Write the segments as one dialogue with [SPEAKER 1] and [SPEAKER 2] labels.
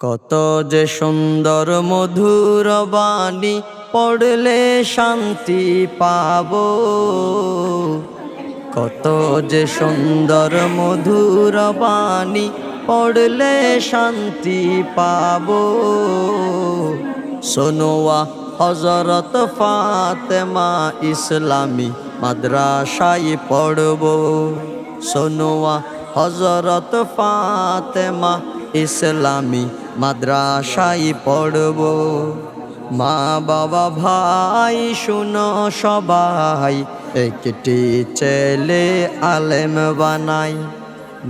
[SPEAKER 1] কত যে সুন্দর মধুর বাণী পড়লে শান্তি পাবো। কত যে সুন্দর মধুর বাণী পড়লে শান্তি পাবো। সোনোয়া হযরত ফাতেমা ইসলামী মাদ্রাসায় পড়বো। সোনোয়া হযরত ফাতেমা ইসলামী মাদ্রাসায় পড়বো। মা বাবা ভাই শুনো সবাই, একটি ছেলে আলেম বানাই।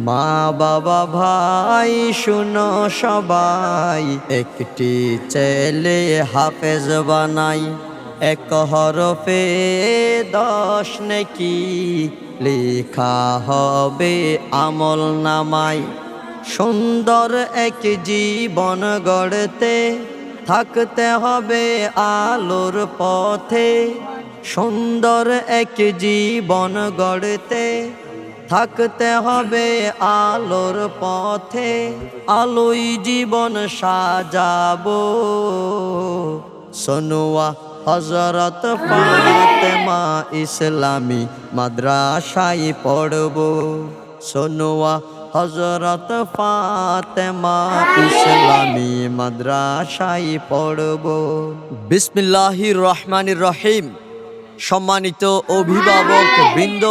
[SPEAKER 1] মা বাবা ভাই শুনো সবাই, একটি ছেলে হাফেজ বানাই। এক হরফে 10 নেকি লেখা হবে আমল নামায়। সুন্দর এক জীবন গড়তে থাকতে হবে আলোর পথে। সুন্দর এক জীবন গড়তে থাকতে হবে আলোর পথে। আলোই জীবন সাজাবো। সোনোয়া হযরত ফাতেমা ইসলামী মাদ্রাসায় পড়বো। সোনোয়া হযরত ফাতেমা ইসলামী মাদ্রাসায় পড়বো। বিসমিল্লাহির রহমানির রহিম। সম্মানিত অভিভাবক বৃন্দ,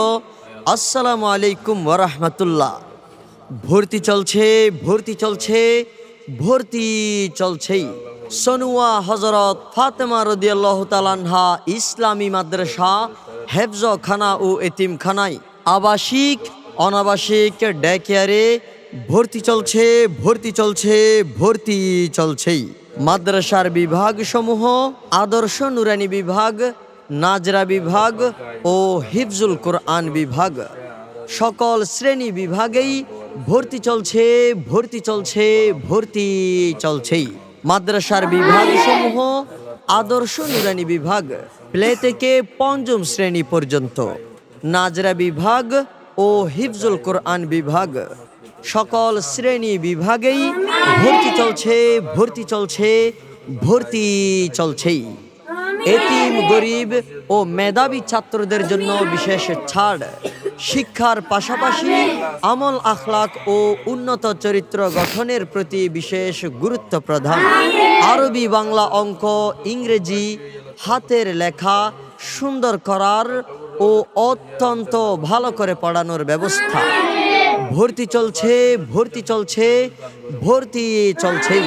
[SPEAKER 1] আসসালামু আলাইকুম ওয়া রাহমাতুল্লাহ। ভর্তি চলছে, ভর্তি চলছে, ভর্তি চলছেই। সোনোয়া হযরত ফাতেমা রাদিয়াল্লাহু তাআলা আনহা ইসলামী মাদ্রাসা, হেফজখানা ও এতিমখানায় আবাসিক অনাবাসিক ডে কেয়ারে ভর্তি চলছে, ভর্তি চলছে, ভর্তি চলছেই। মাদ্রাসার বিভাগসমূহ আদর্শ নুরানি বিভাগ, নাজরা বিভাগ ও হিফজুল কোরআন বিভাগ। সকল শ্রেণী বিভাগেই ভর্তি চলছে, ভর্তি চলছে, ভর্তি চলছেই। মাদ্রাসার বিভাগসমূহ আদর্শ নুরানি বিভাগ প্লে থেকে 5ম শ্রেণী পর্যন্ত, নাজরা বিভাগ ও হিফজুল কোরআন বিভাগ। সকল শ্রেণী বিভাগেই ভর্তি চলছে, ভর্তি চলছে, ভর্তি চলছেই। এতিম, গরিব ও মেধাবী ছাত্রদের জন্য বিশেষ ছাড়। শিক্ষার পাশাপাশি আমল আখলাক ও উন্নত চরিত্র গঠনের প্রতি বিশেষ গুরুত্ব প্রদান। আরবি, বাংলা, অঙ্ক, ইংরেজি, হাতের লেখা সুন্দর করার ও অত্যন্ত ভালো করে পড়ানোর ব্যবস্থা। ভর্তি চলছে, ভর্তি চলছে, ভর্তি চলছেই।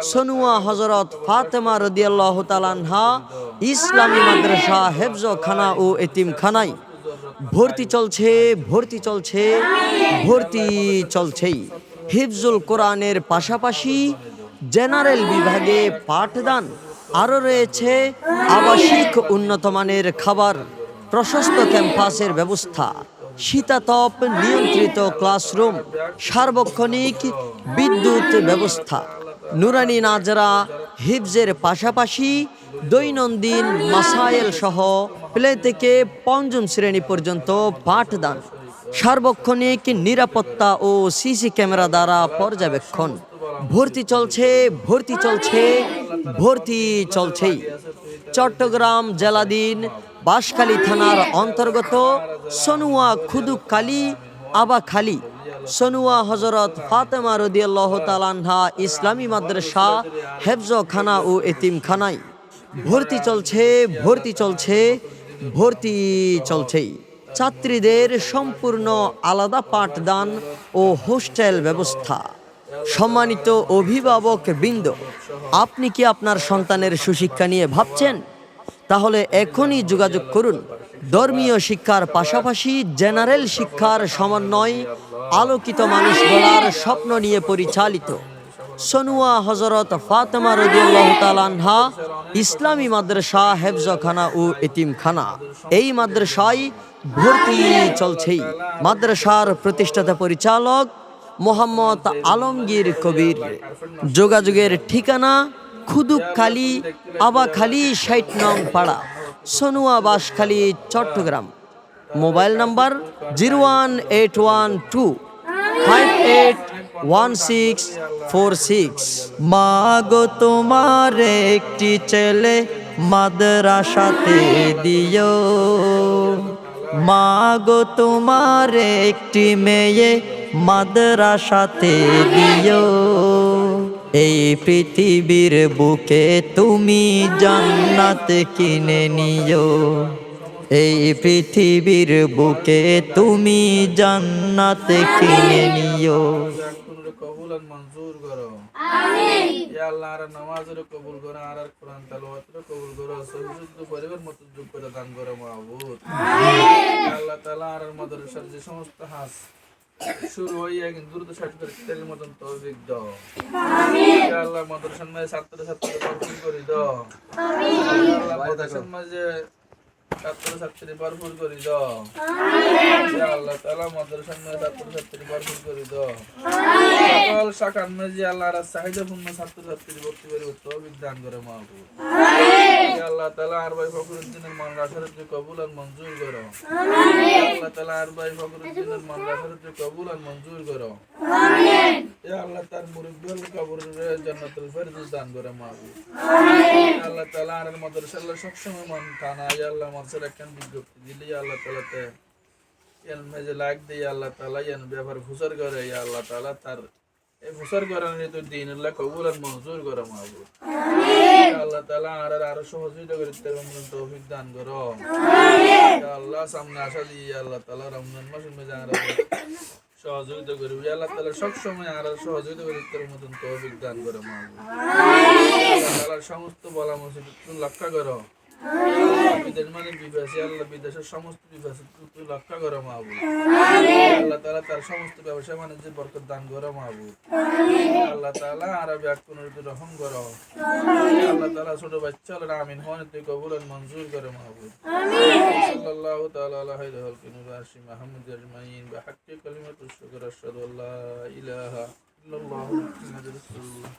[SPEAKER 1] সোনোয়া হযরত ফাতেমা রাদিয়াল্লাহু তাআলা আনহা ইসলামী মাদ্রাসা, হেফজখানা ও এতিমখানায় ভর্তি চলছে, ভর্তি চলছে, ভর্তি চলছেই। হিফজুল কোরআনের পাশাপাশি জেনারেল বিভাগে পাঠদান। আরও রয়েছে আবাসিক উন্নতমানের খাবার, প্রশস্ত ক্যাম্পাসের ব্যবস্থা, শীতাতপ নিয়ন্ত্রিত ক্লাসরুম, সার্বক্ষণিক বিদ্যুৎ ব্যবস্থা। নুরানি নাজরা হিফজের পাশাপাশি দৈনন্দিন মাসায়েল সহ প্লে থেকে 5ম শ্রেণী পর্যন্ত পাঠদান। সার্বক্ষণিক নিরাপত্তা ও সিসি ক্যামেরা দ্বারা পর্যবেক্ষণ। ভর্তি চলছে, ভর্তি চলছে, ভর্তি চলছেই। চট্টগ্রাম জেলাধীন বাঁশখালী থানার অন্তর্গত সোনোয়া খুদুখালী আবাখালী সোনোয়া হযরত ফাতেমা রাদিয়াল্লাহু তাআলা আনহা ইসলামী মাদ্রাসা, হেফজখানা ও এতিমখানায় ভর্তি চলছে, ভর্তি চলছে, ভর্তি চলছেই। ছাত্রীদের সম্পূর্ণ আলাদা পাঠদান ও হোস্টেল ব্যবস্থা। সম্মানিত অভিভাবক বৃন্দ, আপনি কি আপনার সন্তানের সুশিক্ষা নিয়ে ভাবছেন? তাহলে এখনই যোগাযোগ করুন। ধর্মীয় শিক্ষার পাশাপাশি জেনারেল শিক্ষার সমন্বয় আলোকিত মানুষ গড়ার স্বপ্ন নিয়ে পরিচালিত সোনোয়া হযরত ফাতেমা রাদিয়াল্লাহু তাআলা আনহা ইসলামী মাদ্রাসা, হেফজখানা ও এতিমখানা। এই মাদ্রাসায় ভর্তি চলছেই। মাদ্রাসার প্রতিষ্ঠাতা পরিচালক মোহাম্মদ আলমগীর কবির। যোগাযোগের ঠিকানা খুদুখালী আবাখালী 60 নং পাড়া, সোনোয়া, বাঁশখালী, চট্টগ্রাম। Mobile number 01812 58 1646। মা গো তোমার একটি ছেলে মাদ্রাসাতে দিও, মা গো তোমার একটি মেয়ে মাদ্রাসাতে দিও। এই পৃথিবীর বুকে তুমি জান্নাত কিনে নিও, এই পৃথিবীর বুকে তুমি জান্নাত কিনে নিও।
[SPEAKER 2] কবুল আর মঞ্জুর করো আমিন। ইয়া আল্লাহ আর নামাজের কবুল করো, আর কোরআন তেলাওয়াতের কবুল করো, সহিশুদ্ধ পরিবার মতো যোগ্যতা দান করো মাহবুব আমিন। ইয়া আল্লাহ তাআলা আর মাদ্রাসার যে সমস্ত হাস শুরু হইয়া কিন্তু দ্রুত শেষ করে তেলের মতন তৌফিক দাও আমিন। ইয়া আল্লাহ মাদ্রাসার মাঝে ছাত্রছাত্রীদের ভরপুর করে দাও আমিন। ইয়া আল্লাহ মাদ্রাসার মাঝে ছাত্রছাত্রী ভরপুর করে দাও আমিন। ইয়া আল্লাহ তাআলা মাদ্রাসার মাঝে ছাত্রছাত্রী ভরপুর করে দাও আমিন। সকল শাখার মাঝে আল্লাহর চাহিদাপূর্ণ ছাত্রছাত্রী ভর্তি করে তৌফিক দান করে মাহবুব আমিন। ইয়া আল্লাহ তাআলা আর ভাই ফখরুদ্দিনের মাদ্রাসার যে কবুল আর মঞ্জুর করো আমিন। ইয়া আল্লাহ তাআলা আর ভাই ফখরুদ্দিনের মাদ্রাসার যে কবুল আর মঞ্জুর করো আমিন। ইয়া আল্লাহ তার মুরিদদের কবরের জান্নাতুল ফেরদৌস দান করে মাহবুব আমিন। ইয়া আল্লাহ তাআলা আর মাদ্রাসার সব সময় মন টানা ইয়া আল্লাহ মাদ্রাসার একখান বিজ্ঞপ্তি দিলে ইয়া আল্লাহ তাআলা তে এলমে যে লাগ দিয়ে আল্লাহ তাআলা ইয়ান ব্যবহার ফুসর করে ইয়া আল্লাহ তাআলা তার এই ফুসর করার তো দিনুল্লাহ কবুল আর মঞ্জুর করে মাহবুব আমিন। ইয়া আল্লাহ তাআলা আরো সহযোগিতা করে তৌফিক দান করো আমিন। ইয়া আল্লাহ সামনে আসা দিয়ে ইয়া আল্লাহ তাআলা রমজান মাসের মধ্যে আর সহযোগিতা করবে ইয়া আল্লাহ তাআলা সব সময় আর সহযোগিতা করে তোর মতন তৌফিক দান করো মাহবুব আমিন। আল্লাহ তাআলার সমস্ত বলা মুসিবত তুমি রক্ষা করো আমিন। বিদেশ মানে বিবাসী আল্লাহ বিদেশের সমস্ত বিবাসী তুমি রক্ষা করো মাহবুব আমিন। আল্লাহ তাআলা তার সমস্ত ব্যবসা বাণিজ্যে বরকত দান করো মাহবুব আমিন। আল্লাহ তাআলা আরবি আকুনুর রহম করো আমিন। আল্লাহ তাআলা ছোট বাচ্চা আল্লাহ আমিন হন তুই কবুল আর মঞ্জুর করে মাহবুব আমিন। সাল্লাল্লাহু তাআলা আলা খায়রিল খালকি রাশি মুহাম্মদ আজমাইন বিহাক্কি কালিমাতুশ শুকর আশহাদু আল্লা ইলাহা ইল্লাল্লাহু মুহাম্মাদুর রাসূলুল্লাহ।